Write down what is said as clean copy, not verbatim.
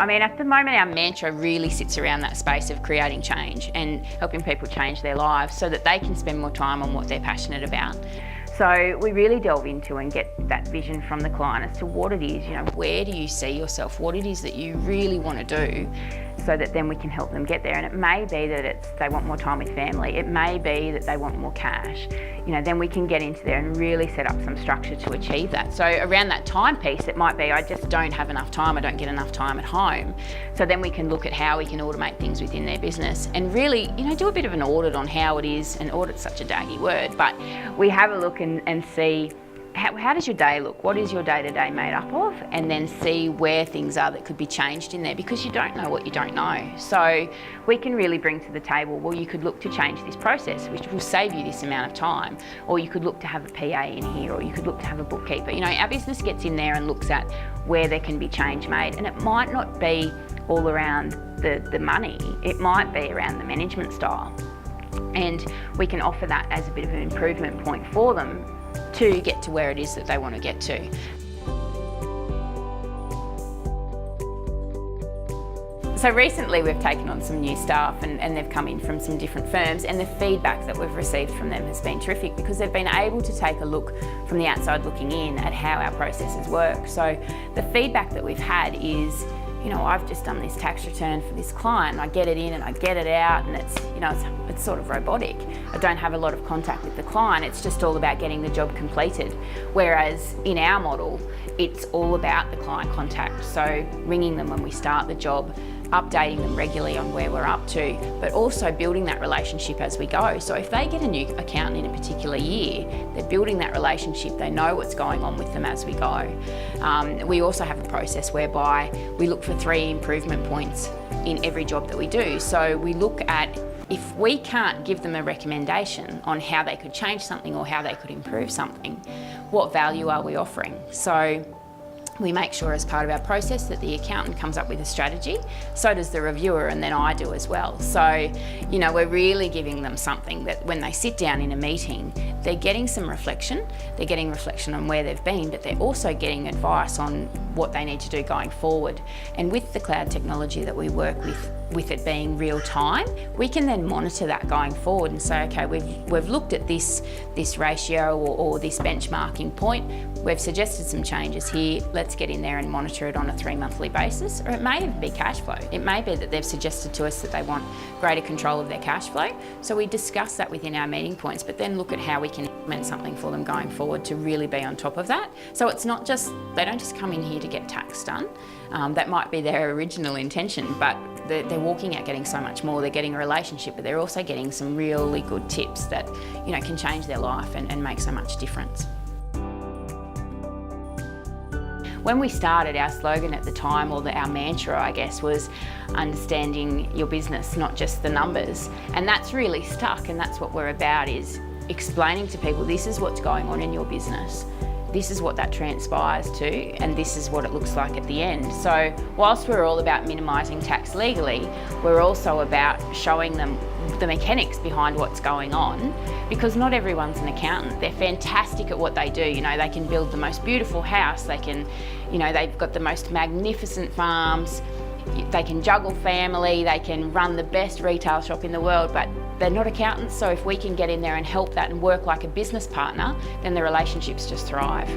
I mean, at the moment our mantra really sits around that space of creating change and helping people change their lives so that they can spend more time on what they're passionate about. So we really delve into and get that vision from the client as to what it is, where do you see yourself, what it is that you really want to do, so that then we can help them get there. And it may be that they want more time with family. It may be that they want more cash. Then we can get into there and really set up some structure to achieve that. So around that time piece, it might be, I just don't have enough time, I don't get enough time at home. So then we can look at how we can automate things within their business and really, do a bit of an audit on how it is. And audit's such a daggy word, but we have a look and see, how does your day look? What is your day-to-day made up of? And then see where things are that could be changed in there, because you don't know what you don't know. So we can really bring to the table, well, you could look to change this process, which will save you this amount of time, or you could look to have a PA in here, or you could look to have a bookkeeper. Our business gets in there and looks at where there can be change made, and it might not be all around the money, it might be around the management style. And we can offer that as a bit of an improvement point for them to get to where it is that they want to get to. So recently we've taken on some new staff and they've come in from some different firms, and the feedback that we've received from them has been terrific, because they've been able to take a look from the outside looking in at how our processes work. So the feedback that we've had is, I've just done this tax return for this client, I get it in and I get it out, and it's sort of robotic. I don't have a lot of contact with the client, it's just all about getting the job completed. Whereas in our model, it's all about the client contact. So ringing them when we start the job, updating them regularly on where we're up to, but also building that relationship as we go. So if they get a new accountant in a particular year, they're building that relationship, they know what's going on with them as we go. We also have a process whereby we look for 3 improvement points in every job that we do. So we look at, if we can't give them a recommendation on how they could change something or how they could improve something, what value are we offering? So we make sure as part of our process that the accountant comes up with a strategy, so does the reviewer, and then I do as well. So, we're really giving them something that when they sit down in a meeting, they're getting some reflection, they're getting reflection on where they've been, but they're also getting advice on what they need to do going forward. And with the cloud technology that we work with it being real time, we can then monitor that going forward and say, okay, we've looked at this ratio or this benchmarking point, we've suggested some changes here, let's get in there and monitor it on a 3-monthly basis. Or it may even be cash flow. It may be that they've suggested to us that they want greater control of their cash flow. So we discuss that within our meeting points, but then look at how we can implement something for them going forward to really be on top of that. So it's not just, they don't just come in here to get tax done. That might be their original intention, but they're walking out getting so much more. They're getting a relationship, but they're also getting some really good tips that can change their life and make so much difference. When we started, our slogan at the time, or our mantra, I guess, was understanding your business, not just the numbers. And that's really stuck, and that's what we're about, is explaining to people, this is what's going on in your business. This is what that transpires to, and this is what it looks like at the end. So whilst we're all about minimising tax legally, we're also about showing them the mechanics behind what's going on, because not everyone's an accountant. They're fantastic at what they do. They can build the most beautiful house, they can, they've got the most magnificent farms, they can juggle family, they can run the best retail shop in the world, but they're not accountants. So if we can get in there and help that and work like a business partner, then the relationships just thrive.